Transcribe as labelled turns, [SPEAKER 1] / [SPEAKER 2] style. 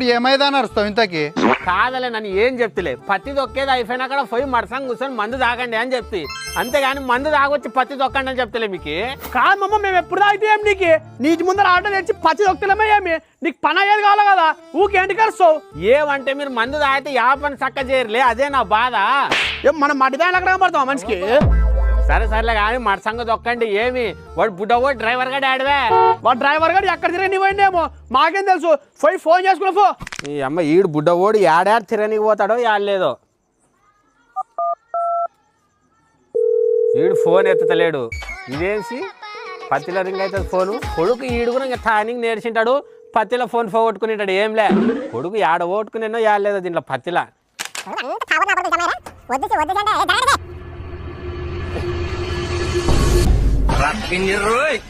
[SPEAKER 1] ఏమైదా నడుస్తావు ఇంతకి
[SPEAKER 2] కాదలే నన్ను ఏం చెప్తలే పత్తి తొక్కేది అయిపోయినా కూడా పోయి మడసం కూర్చొని మందు తాగండి అని చెప్తే అంతేగాని మందు తాగొచ్చి పత్తి తొక్కండి అని చెప్తలే మీకు
[SPEAKER 3] కాదమ్మ మేము ఎప్పుడు తాగితే ఏం నీకు ముందర ఆటో తెచ్చి పచ్చి దొక్కుతలేమే ఏమి నీకు పని అయ్యేది కావాలి కదా ఊకేంటి కలుస్తావు
[SPEAKER 2] ఏమంటే మీరు మందు తాగితే యా పని చక్క చేయరులే అదే నా బాధ
[SPEAKER 3] ఏం మనం మట్టిదాని అక్కడ పడతాం మనిషికి
[SPEAKER 2] సరే సరేలే కానీ మడసంగ తొక్కండి ఏమి వాడు బుడ్డవో డ్రైవర్ గా డాడవే
[SPEAKER 3] వాడు డ్రైవర్ గారు ఎక్కడ తిరగని పోయిండేమో మాకేం తెలుసు పోయి ఫోన్ చేసుకున్నా పో
[SPEAKER 2] ఈ అమ్మ ఈడు బుడ్డవోడు ఏడాడు తిరగనికి పోతాడో యాడలేదో ఈడు ఫోన్ ఎత్తుతలేడు ఇదేసి పత్తిలో రింగ్ అవుతుంది ఫోను కొడుకు ఈడు కూడా ఇంకా తానికి నేర్చింటాడు పత్తిలో ఫోన్ పోగొట్టుకునేటాడు ఏంలే కొడుకు ఏడ ఓట్టుకునేనో యాడలేదో దీంట్లో పత్తిలా
[SPEAKER 4] Rapin ni Roy.